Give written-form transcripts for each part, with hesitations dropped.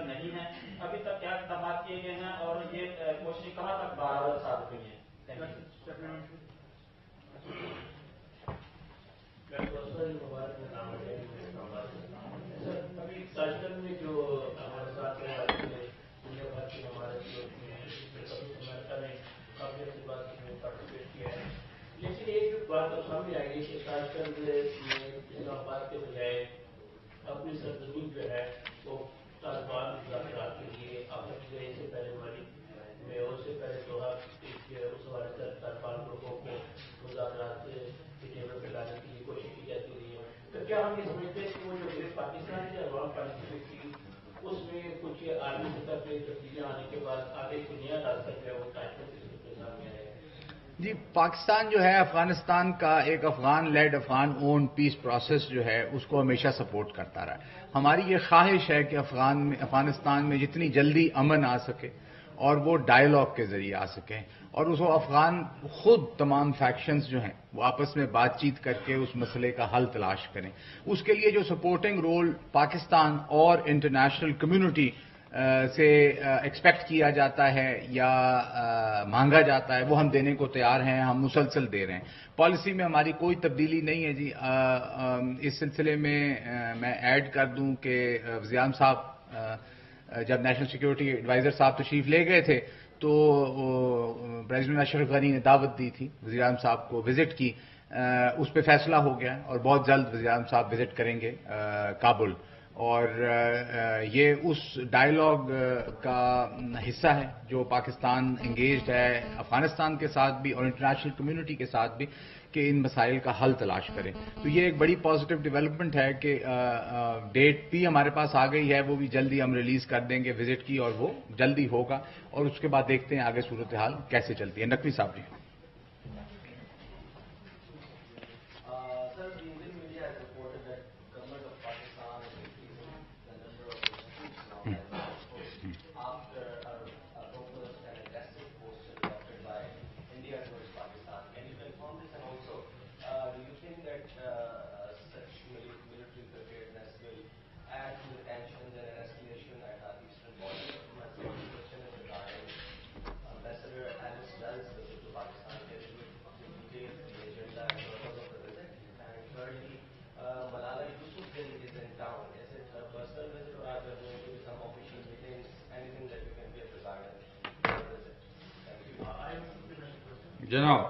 نہیں ہے ابھی تک کیا اقدامات کیے گئے ہیں اور یہ کوشش کہاں تک برابر ثابت ہوئی ہے؟ ابھی تاشکند میں جو ہمارے ساتھ دنیا بھر کے ہمارے امریکہ نے کافی اچھی بات پارٹیسپیٹ کیا ہے، لیکن ایک بات اب سامنے آئی ہے کہ تاشکند میں اسلام آباد کے بجائے اپنی سرزمین جو ہے وہ طالبان مذاکرات کے لیے آفت گئے سے پہلے والی میں اور سے پہلے دوحہ اس حوالے سے طالبان لوگوں کو مذاکرات کے ٹیبل پہ لانے کے لیے کوشش کی جاتی رہی ہے، تو کیا ہم یہ سمجھتے ہیں کہ وہ جو پاکستان کی عوام پارٹیسپیٹ کی اس میں کچھ عالمی سطح پہ تبدیلیاں آنے کے بعد آگے ایک نیا راستہ جو ہے وہ تاشکند کے سامنے آیا ہے؟ جی، پاکستان جو ہے افغانستان کا ایک افغان لیڈ افغان اون پیس پروسیس جو ہے اس کو ہمیشہ سپورٹ کرتا رہا ہے۔ ہماری یہ خواہش ہے کہ افغانستان میں جتنی جلدی امن آ سکے اور وہ ڈائیلاگ کے ذریعے آ سکیں اور اس افغان خود تمام فیکشنز جو ہیں وہ آپس میں بات چیت کر کے اس مسئلے کا حل تلاش کریں۔ اس کے لیے جو سپورٹنگ رول پاکستان اور انٹرنیشنل کمیونٹی سے ایکسپیکٹ کیا جاتا ہے یا مانگا جاتا ہے وہ ہم دینے کو تیار ہیں، ہم مسلسل دے رہے ہیں۔ پالیسی میں ہماری کوئی تبدیلی نہیں ہے جی۔ اس سلسلے میں میں ایڈ کر دوں کہ وزیر اعظم صاحب جب نیشنل سیکیورٹی ایڈوائزر صاحب تشریف لے گئے تھے تو پریزیڈنٹ اشرف غنی نے دعوت دی تھی وزیر اعظم صاحب کو، وزٹ کی، اس پہ فیصلہ ہو گیا اور بہت جلد وزیر اعظم صاحب وزٹ کریں گے کابل، اور یہ اس ڈائیلاگ کا حصہ ہے جو پاکستان انگیجڈ ہے افغانستان کے ساتھ بھی اور انٹرنیشنل کمیونٹی کے ساتھ بھی کہ ان مسائل کا حل تلاش کریں۔ تو یہ ایک بڑی پازیٹیو ڈیولپمنٹ ہے کہ ڈیٹ بھی ہمارے پاس آ گئی ہے، وہ بھی جلدی ہم ریلیز کر دیں گے وزٹ کی، اور وہ جلدی ہوگا، اور اس کے بعد دیکھتے ہیں آگے صورتحال کیسے چلتی ہے۔ نقوی صاحب جی۔ جناب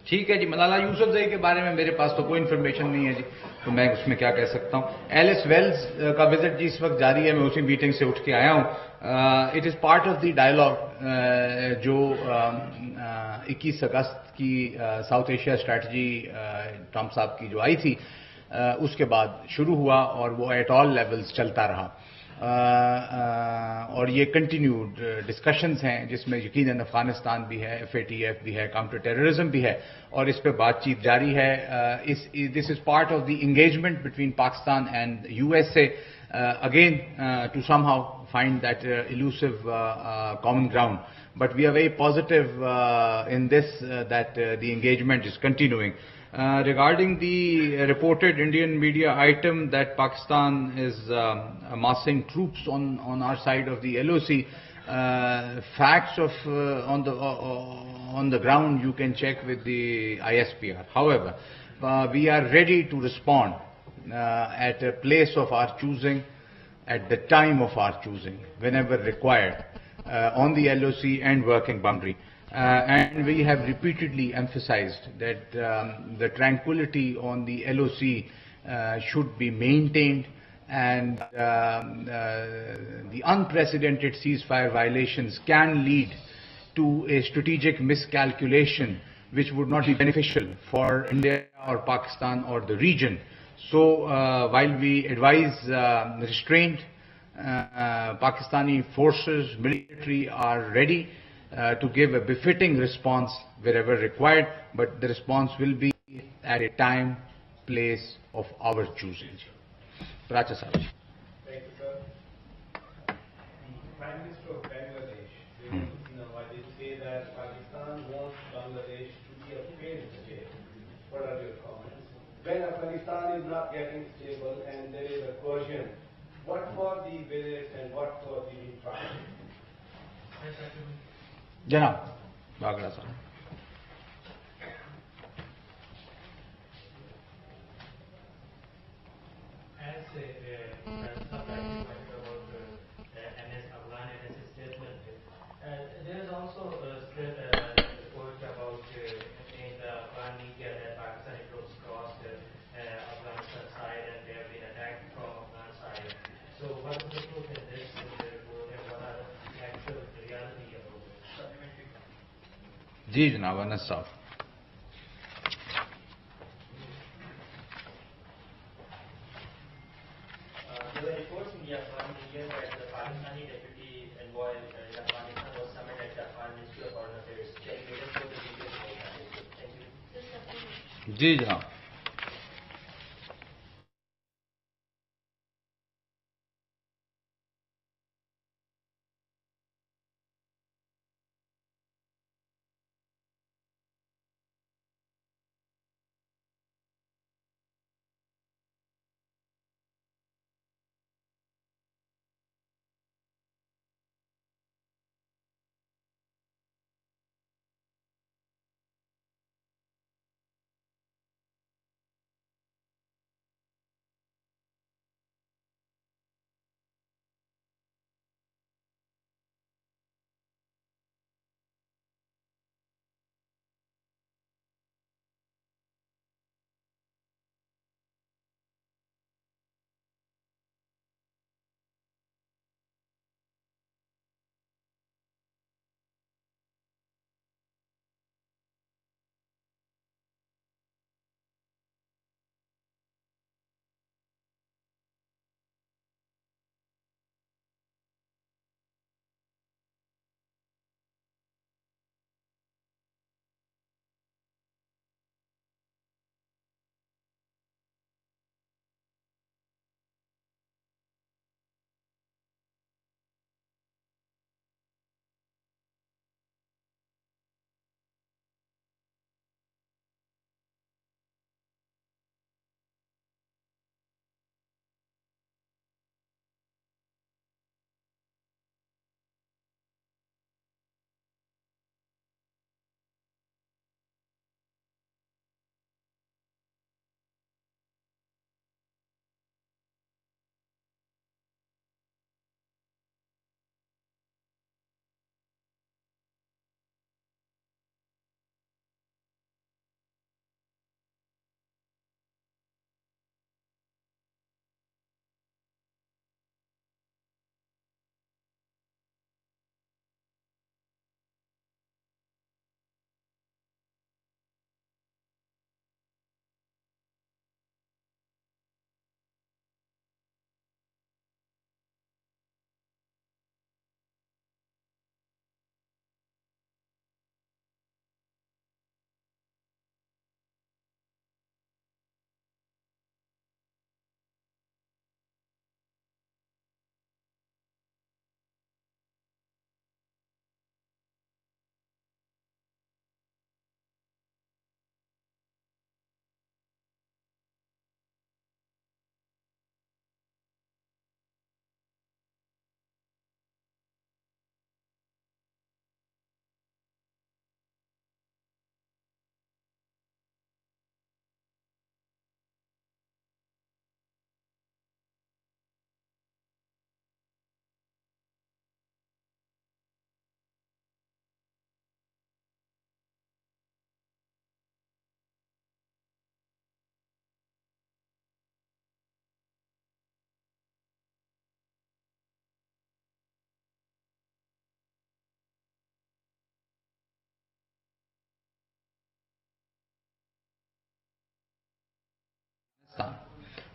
ٹھیک ہے جی۔ ملالہ یوسفزئی کے بارے میں میرے پاس تو کوئی انفارمیشن نہیں ہے جی، تو میں اس میں کیا کہہ سکتا ہوں۔ ایلس ویلز کا وزٹ جی اس وقت جاری ہے، میں اسی میٹنگ سے اٹھ کے آیا ہوں۔ It is part of the dialogue جو 21 اگست کی ساؤتھ ایشیا اسٹریٹجی ٹرمپ صاحب کی جو آئی تھی اس کے بعد شروع ہوا اور وہ ایٹ آل لیولز چلتا رہا، اور یہ کنٹینیوڈ ڈسکشنز ہیں جس میں یقیناً افغانستان بھی ہے، FATF بھی ہے، کاؤنٹر ٹیررزم بھی ہے، اور اس پہ بات چیت جاری ہے۔ This is part of the engagement between Pakistan and USA again to somehow find that elusive common ground. But we are very positive in this that the engagement is continuing. Regarding the reported Indian media item that Pakistan is amassing troops on our side of the LOC, facts of on the ground you can check with the ISPR. However, we are ready to respond at a place of our choosing, at the time of our choosing, whenever required, on the LOC and working boundary. And we have repeatedly emphasized that the tranquility on the LOC should be maintained, and the unprecedented ceasefire violations can lead to a strategic miscalculation which would not be beneficial for India or Pakistan or the region. So while we advise restraint, Pakistani forces, military are ready to give a befitting response wherever required, but the response will be at a time place of our choosing. Pracha Sahib. Thank you, sir. The Prime Minister of Bangladesh, did say that Pakistan wants Bangladesh to be a failed state. What are your comments? When Afghanistan is not getting stable and there is a coercion, what for the visits and what for the trial? Janab Bagra Sahib. As sometimes you about NS Afghan NS statement, there is also a report about in the Afghan media that Pakistani troops crossed Afghanistan side and they have been attacked from Afghan side. So what is the truth in this report and what are the actual reality about it? Ji Janab Anas Sahib. There were reports in the Afghan media that the Pakistani deputy envoy in Afghanistan was summoned at the Afghan Ministry of Foreign Affairs. Can you let us know the details about that? Thank you. Ji Janab.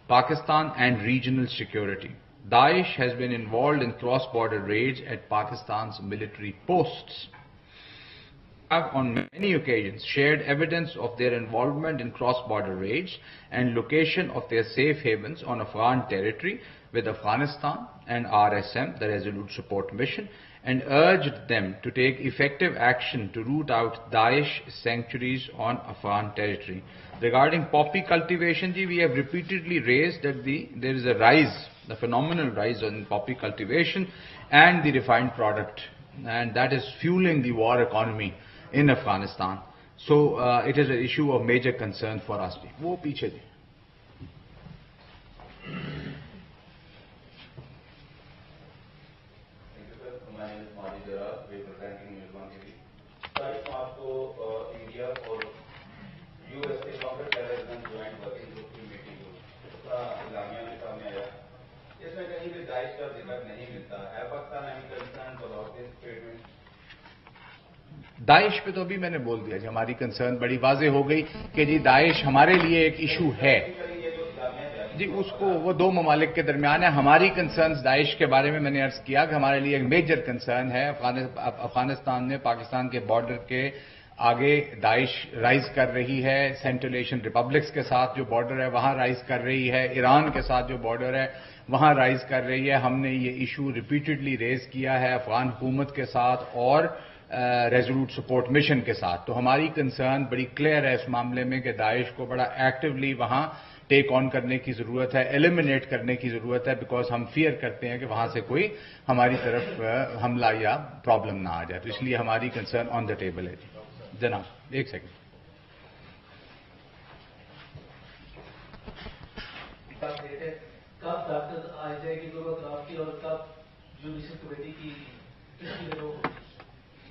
Pakistan and regional security. Daesh has been involved in cross-border raids at Pakistan's military posts. have on many occasions shared evidence of their involvement in cross-border raids and location of their safe havens on Afghan territory with Afghanistan and RSM, the Resolute Support Mission, and urged them to take effective action to root out Daesh sanctuaries on Afghan territory. Regarding poppy cultivation, we have repeatedly raised that there is a phenomenal rise in poppy cultivation and the refined product, and that is fueling the war economy in Afghanistan. So it is an issue of major concern for us. Wo piche ji. آپ کو India اور U S a counter terrorism joint working group کی meeting اعلامیہ میں سامنے آیا. اس میں کہیں بھی داعش کا ذکر نہیں ملتا ہے. Pakistan any concern about this statement? داعش پہ تو ابھی میں نے بول دیا جی، ہماری کنسرن بڑی واضح ہو گئی کہ جی داعش ہمارے لیے ایک ایشو ہے جی. اس کو وہ دو ممالک کے درمیان ہے. ہماری کنسرنز داعش کے بارے میں نے عرض کیا کہ ہمارے لیے ایک میجر کنسرن ہے. افغانستان میں پاکستان کے بارڈر کے آگے داعش رائز کر رہی ہے. سینٹرل ایشین ریپبلکس کے ساتھ جو بارڈر ہے وہاں رائز کر رہی ہے. ایران کے ساتھ جو بارڈر ہے وہاں رائز کر رہی ہے. ہم نے یہ ایشو ریپیٹڈلی ریز کیا ہے افغان حکومت کے ساتھ اور ریزولوٹ سپورٹ مشن کے ساتھ. تو ہماری کنسرن بڑی کلیئر ہے اس معاملے میں کہ داعش کو بڑا ایکٹیولی وہاں ٹیک آن کرنے کی ضرورت ہے، ایلیمنیٹ کرنے کی ضرورت ہے، بیکاز ہم فیئر کرتے ہیں کہ وہاں سے کوئی ہماری طرف حملہ یا پرابلم نہ آ جائے. تو اس لیے ہماری کنسرن آن دا ٹیبل ہے. جی جناب ایک سیکنڈ. کب ڈاکٹر آ جائے گی ضرورت آپ کی اور کب جوڈیشل کمیٹی کی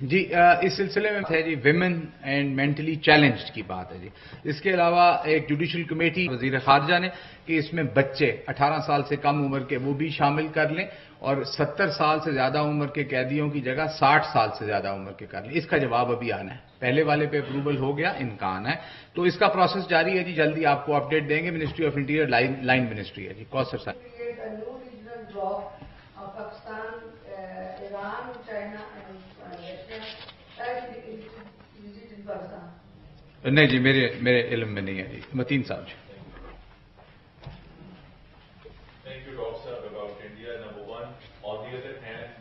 جی اس سلسلے میں ہے جی ویمن اینڈ مینٹلی چیلنجڈ کی بات ہے جی. اس کے علاوہ ایک جوڈیشل کمیٹی وزیر خارجہ نے کہ اس میں بچے 18 سال سے کم عمر کے وہ بھی شامل کر لیں اور 70 سال سے زیادہ عمر کے قیدیوں کی جگہ 60 سال سے زیادہ عمر کے کر لیں. اس کا جواب ابھی آنا ہے. پہلے والے پہ اپروول ہو گیا، ان کا آنا ہے. تو اس کا پروسیس جاری ہے جی. جلدی آپ کو اپڈیٹ دیں گے. Ministry of interior line ministry ہے جی. کوثر صاحب نہیں جی میرے علم میں نہیں ہے جی. متین صاحب جی. Thank you, Dr. Saab, about India. Number one, on the other hand,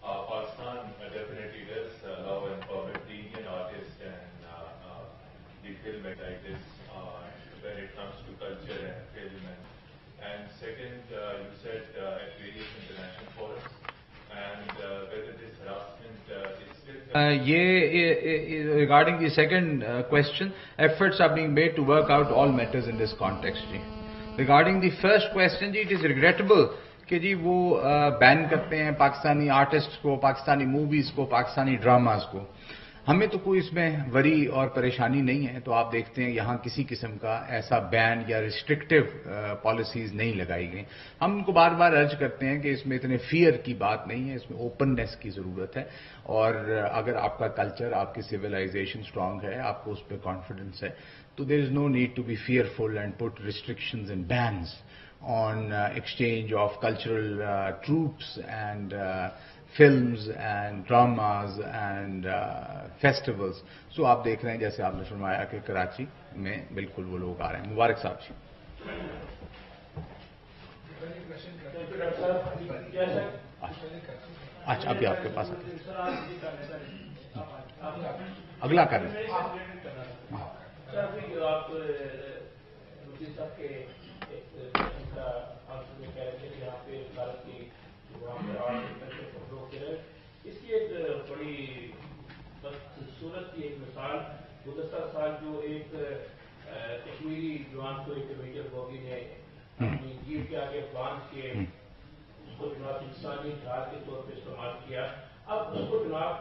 Pakistan definitely does allow and permit the Indian artists and the filmmakers when it comes to culture and film. And second, you said at various international forums, and whether this harassment is still... regarding the second question, efforts are being made to work out all matters in this context. G. Regarding the first question, it is regrettable کہ جی وہ بین کرتے ہیں Pakistani artist کو، Pakistani movies کو، Pakistani dramas کو. ہمیں تو کوئی اس میں وری اور پریشانی نہیں ہے. تو آپ دیکھتے ہیں یہاں کسی قسم کا ایسا بین یا ریسٹرکٹیو پالیسیز نہیں لگائی گئی. ہم ان کو بار بار ارج کرتے ہیں کہ اس میں اتنے فیئر کی بات نہیں ہے، اس میں اوپننیس کی ضرورت ہے. اور اگر آپ کا کلچر، آپ کی سویلائزیشن اسٹرانگ ہے، آپ کو اس پہ کانفیڈنس ہے، تو there is no need to be fearful and put restrictions and bans on exchange of cultural troops and films and dramas and festivals. So آپ دیکھ رہے ہیں جیسے آپ نے فرمایا کہ کراچی میں بالکل وہ لوگ آ رہے ہیں. مبارک صاحب جی. اچھا ابھی آپ کے پاس اگلا کر لیں. اس کی ایک بڑی بدصورت کی ایک مثال گزشتہ سال جو ایک کشمیری جوان کو ایک میجر بوگی نے اپنی جیپ کے آگے باندھ کے اس کو جناب انسانی ڈھال کے طور پہ استعمال کیا. اب اس کو جناب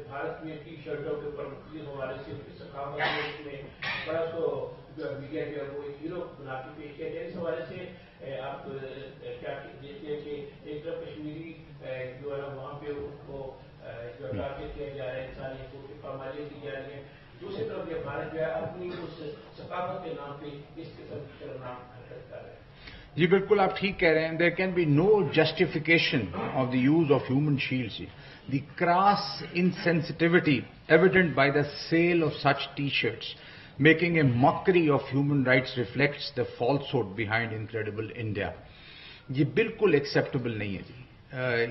بھارت میں ٹی شرٹوں کے اوپر مختلف حوالے سے ثقافت اس میں بڑا تو میڈیا جو ہے وہ ایک ہیرو بنا کے پیش کیا جائے. اس حوالے سے آپ کیا دیکھتے ہیں کہ ایک طرف کشمیری جو ہے وہاں پہ ان کو جو ٹارگیٹ کیا جا رہا ہے، انسانی حقوق کی پامالیاں کی جا رہی ہیں، دوسری طرف یہ بھارت جو ہے اپنی اس ثقافت کے نام پہ اس قسم کی شرمناک حرکت کر رہے ہیں. جی بالکل آپ ٹھیک کہہ رہے ہیں. There can be no justification of the use of human shields. The crass insensitivity evident by the sale of such T shirts making a mockery of human rights reflects the falsehood behind incredible India. یہ بالکل acceptable نہیں ہے جی.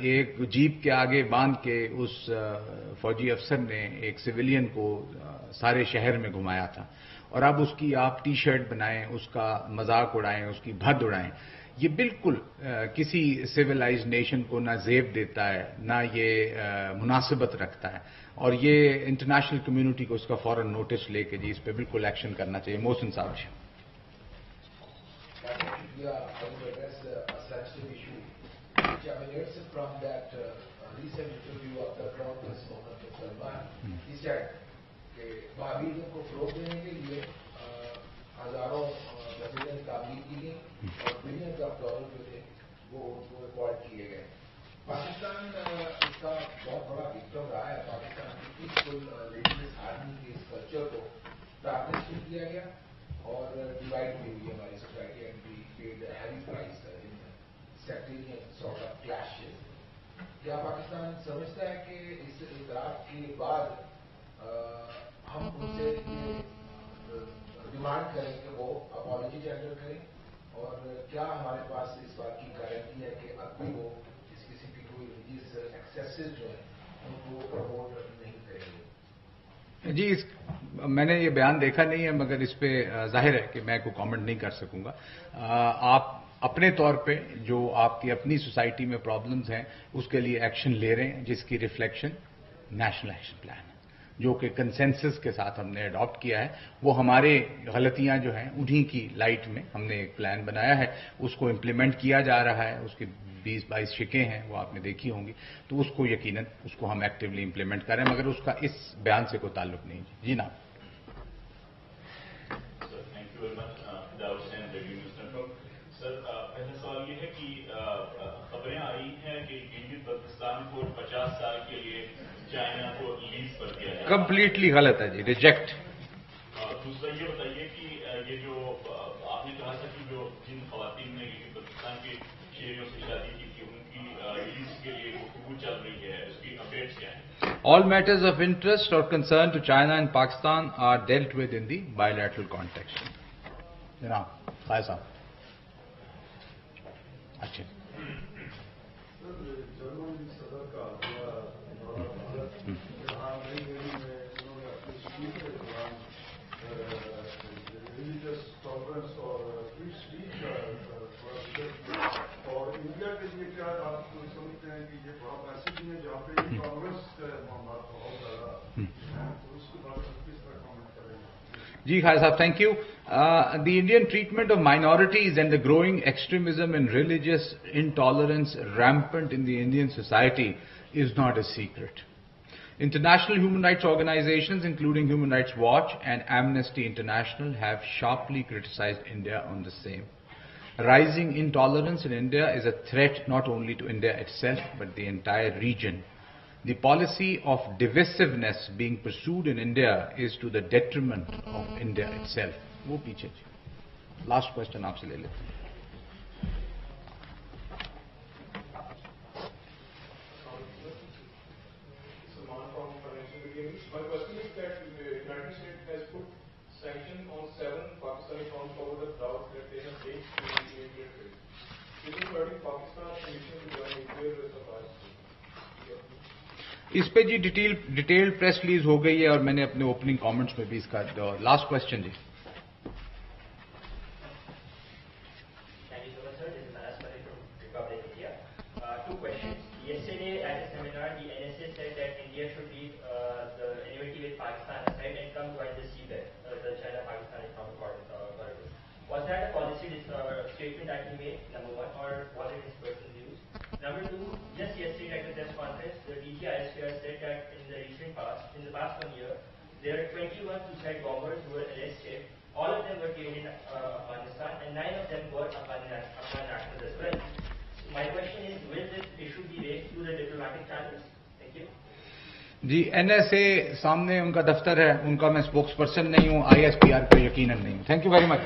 ایک jeep کے آگے باندھ کے اس فوجی افسر نے ایک سویلین کو سارے شہر میں گھمایا تھا اور اب اس کی آپ ٹی شرٹ بنائیں, اس کا مذاق اڑائیں, اس کی بھد اڑائیں. یہ بالکل کسی سویلائز نیشن کو نہ زیب دیتا ہے نہ یہ مناسبت رکھتا ہے, اور یہ انٹرنیشنل کمیونٹی کو اس کا فوراً نوٹس لے کے جی اس پہ بالکل ایکشن کرنا چاہیے. محسن صاحب جی. From that recent interview of the Crown Prince Mohammed bin Salman, he said کہ بھابھیوں کو فروغ دینے کے لیے ہزاروں وسیلے تعمیر کی گئی اور بلینز آف ڈالر جو تھے وہ ریکارڈ کیے گئے. پاکستان اس کا بہت بڑا وکٹم رہا ہے. پاکستان کی پیسفل ریلیجیس آرمی کے اس کلچر کو ٹارگیٹ بھی کیا گیا اور ڈیوائڈ بھی ہوئی ہماری society and we paid heavy price in sectarian sort of clashes. کیا پاکستان سمجھتا ہے کہ اس اعتراف کے بعد ہم ان سے یہ ڈیمانڈ کریں کہ وہ اپالوجی ٹینڈر کریں, اور کیا ہمارے پاس اس بات کی گارنٹی ہے کہ اب بھی وہ اس قسم کی کوئی ریلیجیس ایکسیسز جو ہیں ان کو پروموٹ نہیں کریں گے؟ جی میں نے یہ بیان دیکھا نہیں ہے, مگر اس پہ ظاہر ہے کہ میں کوئی کامنٹ نہیں کر سکوں گا. آپ اپنے طور پہ جو آپ کی اپنی سوسائٹی میں پرابلمز ہیں اس کے لیے ایکشن لے رہے ہیں, جس کی ریفلیکشن نیشنل ایکشن پلان ہے جو کہ کنسنسس کے ساتھ ہم نے اڈاپٹ کیا ہے. وہ ہمارے غلطیاں جو ہیں انہی کی لائٹ میں ہم نے ایک پلان بنایا ہے, اس کو امپلیمنٹ کیا جا رہا ہے. اس کی 20-22 شکیں ہیں وہ آپ نے دیکھی ہوں گی, تو اس کو یقیناً اس کو ہم ایکٹیولی امپلیمنٹ کریں, مگر اس کا اس بیان سے کوئی تعلق نہیں. جی نا سر, پہلا سوال یہ ہے کہ خبریں آئی ہیں کہ گلگت بلتستان کو 50 سال کے لیے چائنا کو لیز پر دیا جائے. کمپلیٹلی غلط ہے جی, ریجیکٹ. دوسرا یہ بتائیے کہ یہ جو آپ نے کہا تھا کہ جو جن خواتین نے گلگت بلتستان کے شہریوں سے شادی کی تھی ان کی لیز کے لیے گفتگو چل رہی ہے, اس کی اپڈیٹس کیا ہیں؟ All matters of interest or concern to China and Pakistan are dealt with in the bilateral context. جناب خواہ صاحب. اچھا جرمن صدر کا دورہ بھارت جہاں نئی دہلی میں انہوں نے اپنی اسپیچ کے دوران ریلیجس ٹالرنس اور فری اسپیچ کا تھوڑا ذکر کیا, اور انڈیا کے لیے کیا آپ سمجھتے ہیں کہ یہ بڑا میسج ہے جہاں پہ ٹالرنس کا معاملہ بہت زیادہ ہے, تو اس کے بارے میں کس طرح کامنٹ کریں گے؟ Ji Khalid Sahab, thank you. The Indian treatment of minorities and the growing extremism and religious intolerance rampant in the Indian society is not a secret. International human rights organizations, including Human Rights Watch and Amnesty International, have sharply criticized India on the same. Rising intolerance in India is a threat not only to India itself, but the entire region. The policy of divisiveness being pursued in India is to the detriment of India itself. وہ پیچھے last question آپ سے لے لیتے ہیں. My question is that the United States has put sanctions on 7 Pakistani firms over the drought that they have faced in the Indian trade. This is where Pakistan's mission to join nuclear supplies. اس پہ جی detail press release ہو گئی ہے, اور میں نے اپنے opening comments میں بھی اس کا لاسٹ کوشچن جی. Statement that he made, number one, or was it his personal views? Number two, just yesterday at the press conference, the DGISPR said that in the past 1 year, there are 21 suicide bombers who were arrested. All of them were killed in Afghanistan, and 9 of them were Afghan nationals as well. My question is, will this issue be raised through the diplomatic channels? Thank you. جی NSA سامنے ان کا دفتر ہے, ان کا میں spokes person نہیں ہوں, ISPR پہ یقیناً نہیں ہوں. Thank you very much.